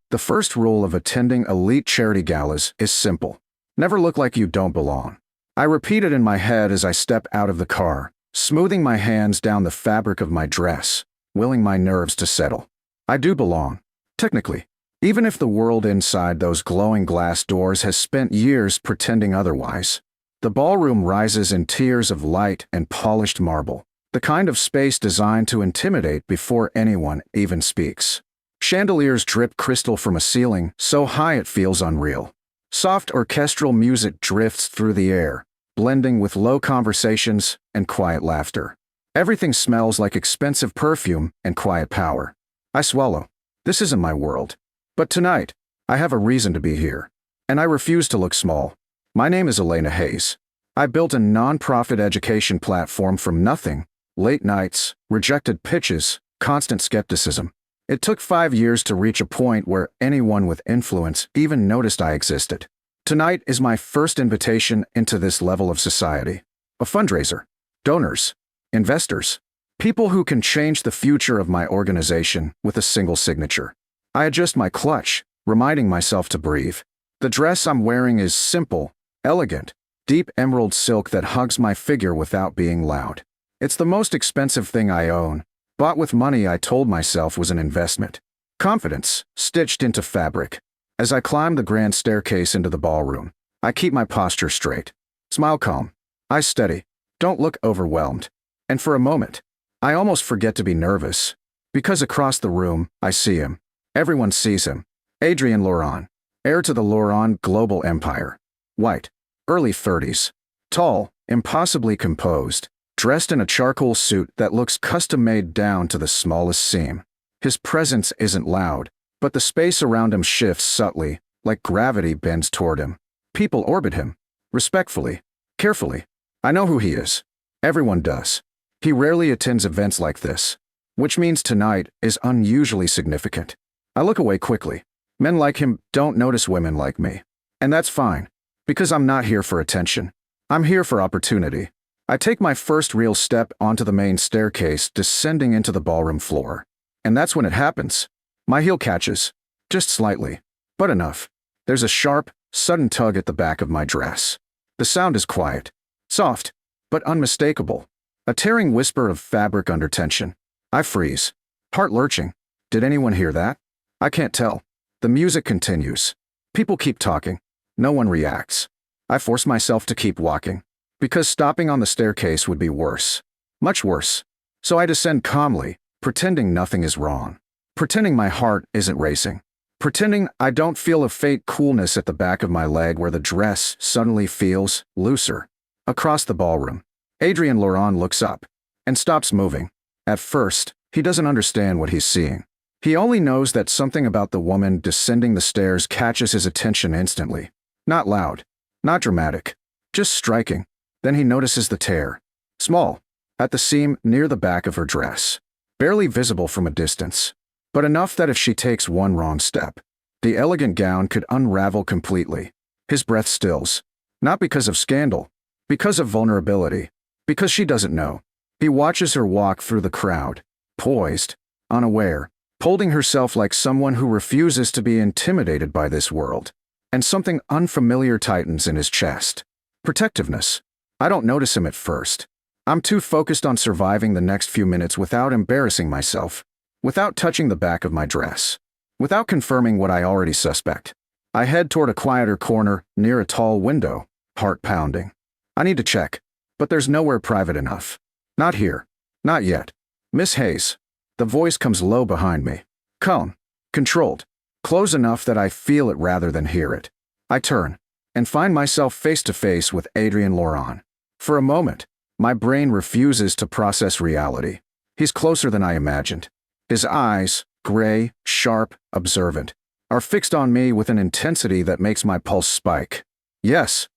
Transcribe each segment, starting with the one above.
The first rule of attending elite charity galas is simple. Never look like you don't belong. I repeat it in my head as I step out of the car, smoothing my hands down the fabric of my dress, willing my nerves to settle. I do belong. Technically. Even if the world inside those glowing glass doors has spent years pretending otherwise. The ballroom rises in tiers of light and polished marble, the kind of space designed to intimidate before anyone even speaks. Chandeliers drip crystal from a ceiling so high it feels unreal. Soft orchestral music drifts through the air, blending with low conversations and quiet laughter. Everything smells like expensive perfume and quiet power. I swallow. This isn't my world. But tonight, I have a reason to be here. And I refuse to look small. My name is Hayes. I built a non-profit education platform from nothing, late nights, rejected pitches, constant skepticism. It took 5 years to reach a point where anyone with influence even noticed I existed. Tonight is my first invitation into this level of society. A fundraiser, donors, investors, people who can change the future of my organization with a single signature. I adjust my clutch, reminding myself to breathe. The dress I'm wearing is simple, elegant, deep emerald silk that hugs my figure without being loud. It's the most expensive thing I own, bought with money I told myself was an investment. Confidence, stitched into fabric. As I climb the grand staircase into the ballroom, I keep my posture straight. Smile calm. Eyes steady. Don't look overwhelmed. And for a moment, I almost forget to be nervous. Because across the room, I see him. Everyone sees him. Adrien Laurent, heir to the Laurent global empire. White, early 30s. Tall, impossibly composed, dressed in a charcoal suit that looks custom-made down to the smallest seam. His presence isn't loud, but the space around him shifts subtly, like gravity bends toward him. People orbit him. Respectfully. Carefully. I know who he is. Everyone does. He rarely attends events like this, which means tonight is unusually significant. I look away quickly. Men like him don't notice women like me. And that's fine, because I'm not here for attention. I'm here for opportunity. I take my first real step onto the main staircase, descending into the ballroom floor. And that's when it happens. My heel catches. Just slightly. But enough. There's a sharp, sudden tug at the back of my dress. The sound is quiet. Soft, but unmistakable. A tearing whisper of fabric under tension. I freeze. Heart lurching. Did anyone hear that? I can't tell. The music continues. People keep talking. No one reacts. I force myself to keep walking. Because stopping on the staircase would be worse. Much worse. So I descend calmly, pretending nothing is wrong. Pretending my heart isn't racing. Pretending I don't feel a faint coolness at the back of my leg where the dress suddenly feels looser. Across the ballroom, Adrien Laurent looks up and stops moving. At first, he doesn't understand what he's seeing. He only knows that something about the woman descending the stairs catches his attention instantly. Not loud, not dramatic, just striking. Then he notices the tear. Small, at the seam near the back of her dress. Barely visible from a distance, but enough that if she takes one wrong step, the elegant gown could unravel completely. His breath stills. Not because of scandal, because of vulnerability, because she doesn't know. He watches her walk through the crowd, poised, unaware, holding herself like someone who refuses to be intimidated by this world. And something unfamiliar tightens in his chest. Protectiveness. I don't notice him at first. I'm too focused on surviving the next few minutes without embarrassing myself, without touching the back of my dress, without confirming what I already suspect. I head toward a quieter corner near a tall window, heart pounding. I need to check, but there's nowhere private enough. Not here. Not yet. Miss Hayes. The voice comes low behind me. Calm. Controlled. Close enough that I feel it rather than hear it. I turn and find myself face to face with Adrien Laurent. For a moment, my brain refuses to process reality. He's closer than I imagined. His eyes, gray, sharp, observant, are fixed on me with an intensity that makes my pulse spike. Yes,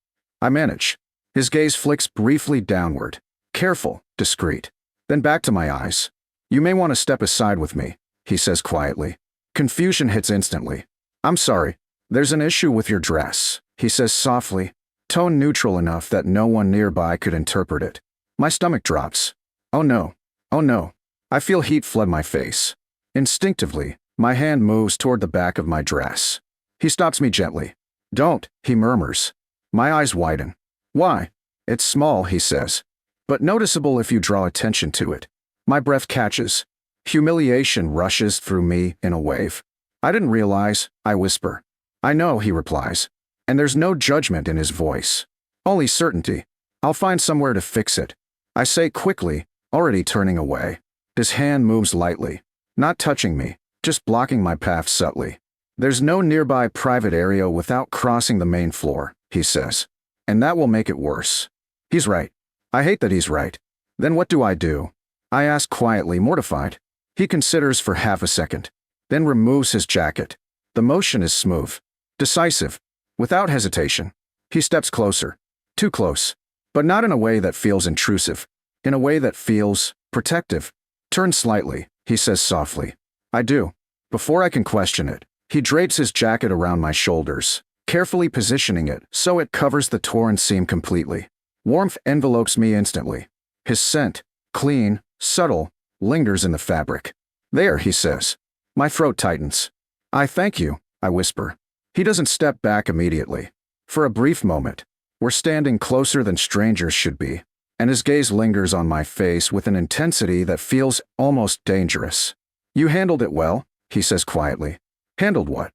I manage. His gaze flicks briefly downward, careful, discreet. Then back to my eyes. You may want to step aside with me, he says quietly. Confusion hits instantly. I'm sorry. There's an issue with your dress, he says softly, tone neutral enough that no one nearby could interpret it. My stomach drops. Oh no. Oh no. I feel heat flood my face. Instinctively, My hand moves toward the back of my dress. He stops me gently. Don't, he murmurs. My eyes widen. Why? It's small, he says, but noticeable if you draw attention to it. My breath catches. Humiliation rushes through me in a wave. I didn't realize, I whisper. I know, he replies. And there's no judgment in his voice. Only certainty. I'll find somewhere to fix it. I say quickly, already turning away. His hand moves lightly, not touching me, just blocking my path subtly. There's no nearby private area without crossing the main floor, he says. And that will make it worse. He's right. I hate that he's right. Then what do? I ask quietly, mortified. He considers for half a second, then removes his jacket. The motion is smooth, decisive, without hesitation. He steps closer, too close, but not in a way that feels intrusive, in a way that feels protective. Turn slightly, he says softly. I do. Before I can question it, he drapes his jacket around my shoulders, carefully positioning it so it covers the torn seam completely. Warmth envelopes me instantly. His scent, clean, subtle, lingers in the fabric. There, he says. My throat tightens. I thank you, I whisper. He doesn't step back immediately. For a brief moment, we're standing closer than strangers should be, and his gaze lingers on my face with an intensity that feels almost dangerous. You handled it well, he says quietly. Handled what?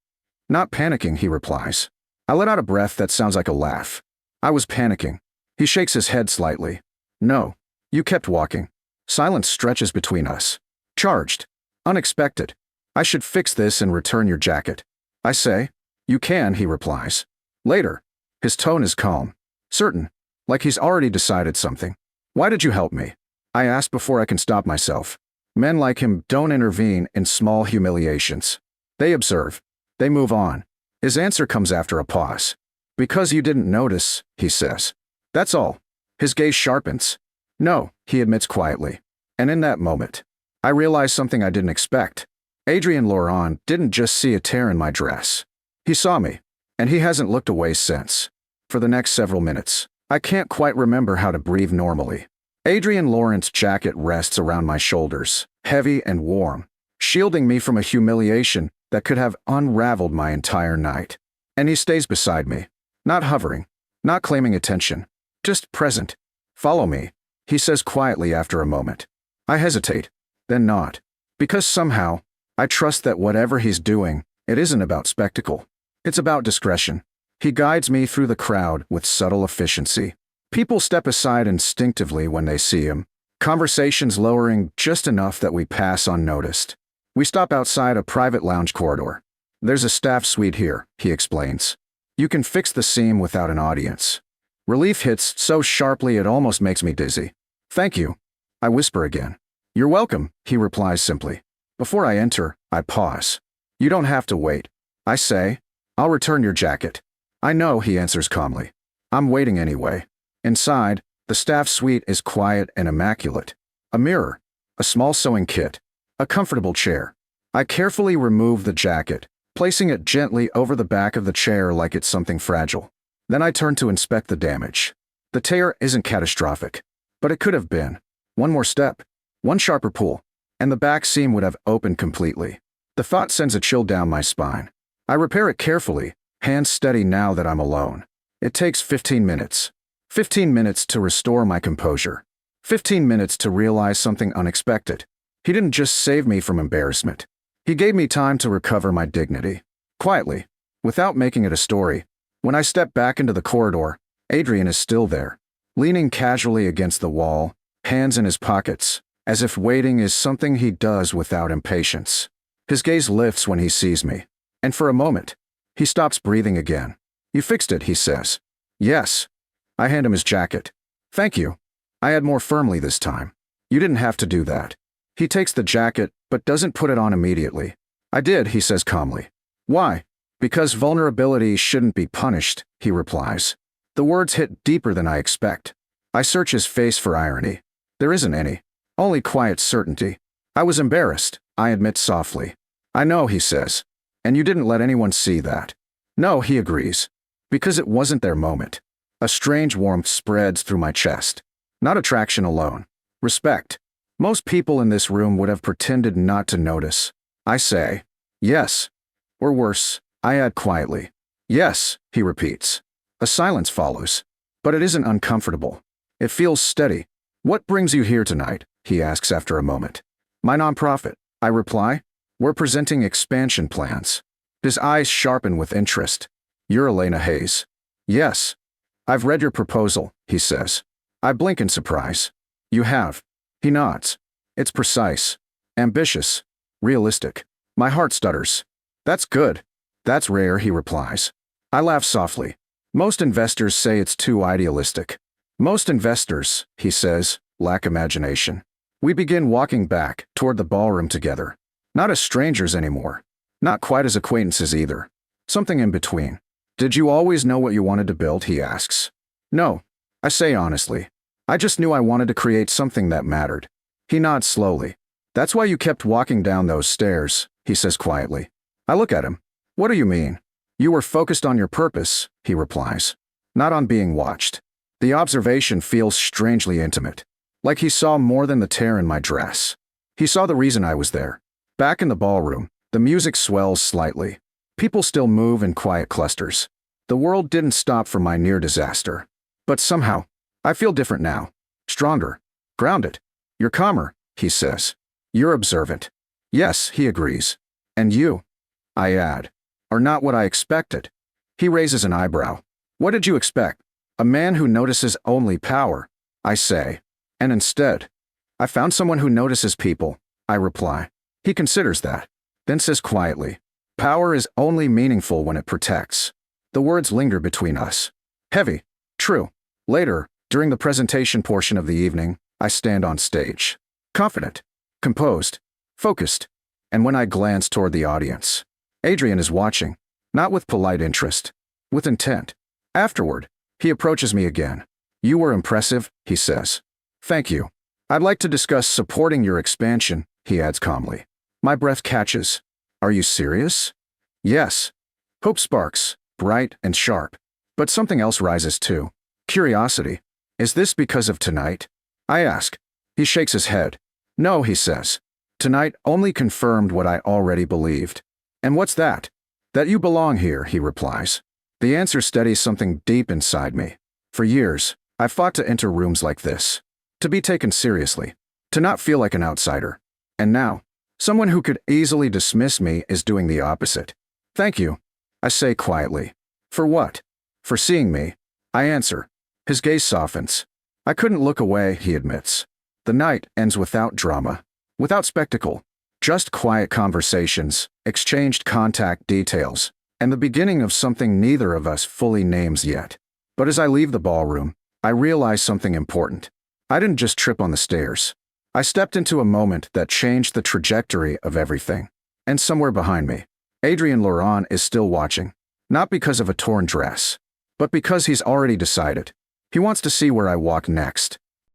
Not panicking, he replies. I let out a breath that sounds like a laugh. I was panicking. He shakes his head slightly. No. You kept walking. Silence stretches between us. Charged. Unexpected. I should fix this and return your jacket. I say. You can, he replies. Later. His tone is calm. Certain. Like he's already decided something. Why did you help me? I ask before I can stop myself. Men like him don't intervene in small humiliations. They observe. They move on. His answer comes after a pause. Because you didn't notice, he says. That's all. His gaze sharpens. No, he admits quietly. And in that moment, I realize something I didn't expect. Adrien Laurent didn't just see a tear in my dress. He saw me, and he hasn't looked away since. For the next several minutes, I can't quite remember how to breathe normally. Adrien Laurent's jacket rests around my shoulders, heavy and warm, shielding me from a humiliation that could have unraveled my entire night. And he stays beside me, not hovering, not claiming attention, just present. Follow me, he says quietly after a moment. I hesitate, then nod, because somehow, I trust that whatever he's doing, it isn't about spectacle. It's about discretion. He guides me through the crowd with subtle efficiency. People step aside instinctively when they see him, conversations lowering just enough that we pass unnoticed. We stop outside a private lounge corridor. There's a staff suite here, he explains. You can fix the seam without an audience. Relief hits so sharply it almost makes me dizzy. Thank you. I whisper again. You're welcome, he replies simply. Before I enter, I pause. You don't have to wait. I say, I'll return your jacket. I know, he answers calmly. I'm waiting anyway. Inside, the staff suite is quiet and immaculate. A mirror, a small sewing kit, a comfortable chair. I carefully remove the jacket, placing it gently over the back of the chair like it's something fragile. Then I turn to inspect the damage. The tear isn't catastrophic, but it could have been. One more step, one sharper pull, and the back seam would have opened completely. The thought sends a chill down my spine. I repair it carefully, hands steady now that I'm alone. It takes 15 minutes. 15 minutes to restore my composure. 15 minutes to realize something unexpected. He didn't just save me from embarrassment. He gave me time to recover my dignity. Quietly, without making it a story. When I step back into the corridor, Adrien is still there, leaning casually against the wall, hands in his pockets, as if waiting is something he does without impatience. His gaze lifts when he sees me, and for a moment, he stops breathing again. You fixed it, he says. Yes. I hand him his jacket. Thank you. I add more firmly this time. You didn't have to do that. He takes the jacket, but doesn't put it on immediately. I did, he says calmly. Why? Because vulnerability shouldn't be punished, he replies. The words hit deeper than I expect. I search his face for irony. There isn't any. Only quiet certainty. I was embarrassed, I admit softly. I know, he says. And you didn't let anyone see that. No, he agrees. Because it wasn't their moment. A strange warmth spreads through my chest. Not attraction alone. Respect. Most people in this room would have pretended not to notice. I say, Yes. Or worse, I add quietly. Yes, he repeats. A silence follows. But it isn't uncomfortable. It feels steady. What brings you here tonight? He asks after a moment. My nonprofit, I reply. We're presenting expansion plans. His eyes sharpen with interest. You're Elena Hayes. Yes. I've read your proposal, he says. I blink in surprise. You have. He nods. It's precise. Ambitious. Realistic. My heart stutters. That's good. That's rare, he replies. I laugh softly. Most investors say it's too idealistic. Most investors, he says, lack imagination. We begin walking back toward the ballroom together. Not as strangers anymore. Not quite as acquaintances either. Something in between. Did you always know what you wanted to build? He asks. No, I say honestly. I just knew I wanted to create something that mattered. He nods slowly. That's why you kept walking down those stairs, he says quietly. I look at him. What do you mean? You were focused on your purpose, he replies. Not on being watched. The observation feels strangely intimate. Like he saw more than the tear in my dress. He saw the reason I was there. Back in the ballroom, the music swells slightly. People still move in quiet clusters. The world didn't stop for my near disaster. But somehow, I feel different now. Stronger. Grounded. You're calmer, he says. You're observant. Yes, he agrees. And you, I add, are not what I expected. He raises an eyebrow. What did you expect? A man who notices only power, I say. And instead, I found someone who notices people, I reply. He considers that, then says quietly, power is only meaningful when it protects. The words linger between us. Heavy. True. Later, during the presentation portion of the evening, I stand on stage. Confident. Composed. Focused. And when I glance toward the audience, Adrian is watching, not with polite interest, with intent. Afterward, he approaches me again. You were impressive, he says. Thank you. I'd like to discuss supporting your expansion, he adds calmly. My breath catches. Are you serious? Yes. Hope sparks, bright and sharp. But something else rises too. Curiosity. Is this because of tonight? I ask. He shakes his head. No, he says. Tonight only confirmed what I already believed. And what's that? That you belong here, he replies. The answer steadies something deep inside me. For years, I've fought to enter rooms like this. To be taken seriously. To not feel like an outsider. And now, someone who could easily dismiss me is doing the opposite. Thank you, I say quietly. For what? For seeing me. I answer. His gaze softens. I couldn't look away, he admits. The night ends without drama. Without spectacle. Just quiet conversations, exchanged contact details, and the beginning of something neither of us fully names yet. But as I leave the ballroom, I realize something important. I didn't just trip on the stairs. I stepped into a moment that changed the trajectory of everything. And somewhere behind me, Adrien Laurent is still watching. Not because of a torn dress, but because he's already decided. He wants to see where I walk next.